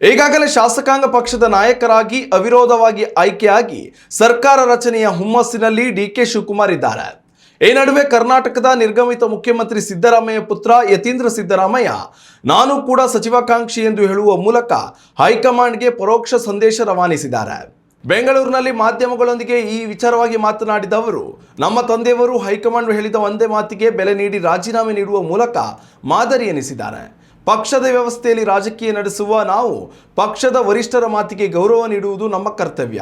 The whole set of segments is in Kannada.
ಈಗಾಗಲೇ ಶಾಸಕಾಂಗ ಪಕ್ಷದ ನಾಯಕರಾಗಿ ಅವಿರೋಧವಾಗಿ ಆಯ್ಕೆಯಾಗಿ ಸರ್ಕಾರ ರಚನೆಯ ಹುಮ್ಮಸ್ಸಿನಲ್ಲಿ ಡಿಕೆ ಶಿವಕುಮಾರ್ ಇದ್ದಾರೆ. ಈ ನಡುವೆ ಕರ್ನಾಟಕದ ನಿರ್ಗಮಿತ ಮುಖ್ಯಮಂತ್ರಿ ಸಿದ್ದರಾಮಯ್ಯ ಪುತ್ರ ಯತೀಂದ್ರ ಸಿದ್ದರಾಮಯ್ಯ ನಾನು ಕೂಡ ಸಚಿವಾಕಾಂಕ್ಷಿ ಎಂದು ಹೇಳುವ ಮೂಲಕ ಹೈಕಮಾಂಡ್ಗೆ ಪರೋಕ್ಷ ಸಂದೇಶ ರವಾನಿಸಿದ್ದಾರೆ. ಬೆಂಗಳೂರಿನಲ್ಲಿ ಮಾಧ್ಯಮಗಳೊಂದಿಗೆ ಈ ವಿಚಾರವಾಗಿ ಮಾತನಾಡಿದ ಅವರು, ನಮ್ಮ ತಂದೆಯವರು ಹೈಕಮಾಂಡ್ ಹೇಳಿದ ಒಂದೇ ಮಾತಿಗೆ ಬೆಲೆ ನೀಡಿ ರಾಜೀನಾಮೆ ನೀಡುವ ಮೂಲಕ ಮಾದರಿ ಎನಿಸಿದ್ದಾರೆ. ಪಕ್ಷದ ವ್ಯವಸ್ಥೆಯಲ್ಲಿ ರಾಜಕೀಯ ನಡೆಸುವ ನಾವು ಪಕ್ಷದ ವರಿಷ್ಠರ ಮಾತಿಗೆ ಗೌರವ ನೀಡುವುದು ನಮ್ಮ ಕರ್ತವ್ಯ.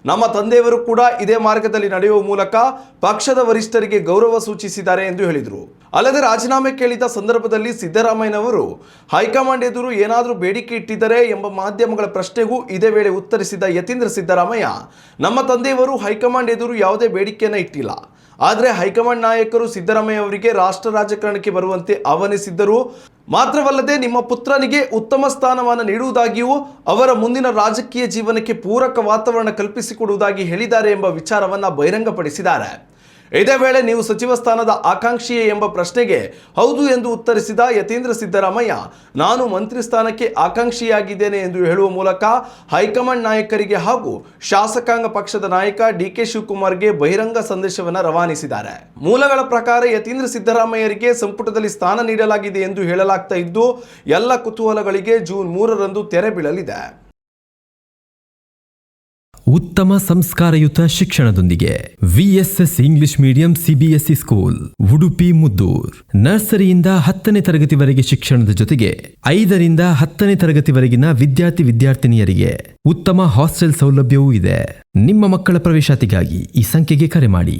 ನಮ್ಮ ತಂದೆಯವರು ಕೂಡ ಇದೇ ಮಾರ್ಗದಲ್ಲಿ ನಡೆಯುವ ಮೂಲಕ ಪಕ್ಷದ ವರಿಷ್ಠರಿಗೆ ಗೌರವ ಸೂಚಿಸಿದ್ದಾರೆ ಎಂದು ಹೇಳಿದರು. ಅಲ್ಲದೆ ರಾಜೀನಾಮೆ ಕೇಳಿದ ಸಂದರ್ಭದಲ್ಲಿ ಸಿದ್ದರಾಮಯ್ಯನವರು ಹೈಕಮಾಂಡ್ ಎದುರು ಏನಾದರೂ ಬೇಡಿಕೆ ಇಟ್ಟಿದ್ದಾರೆ ಎಂಬ ಮಾಧ್ಯಮಗಳ ಪ್ರಶ್ನೆಗೂ ಇದೇ ವೇಳೆ ಉತ್ತರಿಸಿದ ಯತೀಂದ್ರ ಸಿದ್ದರಾಮಯ್ಯ, ನಮ್ಮ ತಂದೆಯವರು ಹೈಕಮಾಂಡ್ ಎದುರು ಯಾವುದೇ ಬೇಡಿಕೆಯನ್ನು ಇಟ್ಟಿಲ್ಲ. ಆದರೆ ಹೈಕಮಾಂಡ್ ನಾಯಕರು ಸಿದ್ದರಾಮಯ್ಯ ಅವರಿಗೆ ರಾಷ್ಟ್ರ ರಾಜಕಾರಣಕ್ಕೆ ಬರುವಂತೆ ಆಹ್ವಾನಿಸಿದ್ದರು. ಮಾತ್ರವಲ್ಲದೆ ನಿಮ್ಮ ಪುತ್ರನಿಗೆ ಉತ್ತಮ ಸ್ಥಾನಮಾನ ನೀಡುವುದಾಗಿಯೂ ಅವರ ಮುಂದಿನ ರಾಜಕೀಯ ಜೀವನಕ್ಕೆ ಪೂರಕ ವಾತಾವರಣ ಕಲ್ಪಿಸಿಕೊಡುವುದಾಗಿ ಹೇಳಿದ್ದಾರೆ ಎಂಬ ವಿಚಾರವನ್ನು ಬಹಿರಂಗಪಡಿಸಿದ್ದಾರೆ. ಇದೇ ವೇಳೆ ನೀವು ಸಚಿವ ಸ್ಥಾನದ ಆಕಾಂಕ್ಷಿಯೇ ಎಂಬ ಪ್ರಶ್ನೆಗೆ ಹೌದು ಎಂದು ಉತ್ತರಿಸಿದ ಯತೀಂದ್ರ ಸಿದ್ದರಾಮಯ್ಯ, ನಾನು ಮಂತ್ರಿ ಸ್ಥಾನಕ್ಕೆ ಆಕಾಂಕ್ಷಿಯಾಗಿದ್ದೇನೆ ಎಂದು ಹೇಳುವ ಮೂಲಕ ಹೈಕಮಾಂಡ್ ನಾಯಕರಿಗೆ ಹಾಗೂ ಶಾಸಕಾಂಗ ಪಕ್ಷದ ನಾಯಕ ಡಿಕೆ ಶಿವಕುಮಾರ್ಗೆ ಬಹಿರಂಗ ಸಂದೇಶವನ್ನು ರವಾನಿಸಿದ್ದಾರೆ. ಮೂಲಗಳ ಪ್ರಕಾರ ಯತೀಂದ್ರ ಸಿದ್ದರಾಮಯ್ಯರಿಗೆ ಸಂಪುಟದಲ್ಲಿ ಸ್ಥಾನ ನೀಡಲಾಗಿದೆ ಎಂದು ಹೇಳಲಾಗ್ತಾ ಇದ್ದು, ಎಲ್ಲ ಕುತೂಹಲಗಳಿಗೆ ಜೂನ್ 3ರಂದು ತೆರೆ ಬೀಳಲಿದೆ. ಉತ್ತಮ ಸಂಸ್ಕಾರಯುತ ಶಿಕ್ಷಣದೊಂದಿಗೆ VSS English medium CBSE school Udupi Muddur. ನರ್ಸರಿಯಿಂದ 10ನೇ ತರಗತಿವರೆಗೆ ಶಿಕ್ಷಣದ ಜೊತೆಗೆ 5ರಿಂದ 10ನೇ ತರಗತಿವರೆಗಿನ ವಿದ್ಯಾರ್ಥಿನಿಯರಿಗೆ ಉತ್ತಮ ಹಾಸ್ಟೆಲ್ ಸೌಲಭ್ಯವೂ ಇದೆ. ನಿಮ್ಮ ಮಕ್ಕಳ ಪ್ರವೇಶಾತಿಗಾಗಿ ಈ ಸಂಖ್ಯೆಗೆ ಕರೆ ಮಾಡಿ.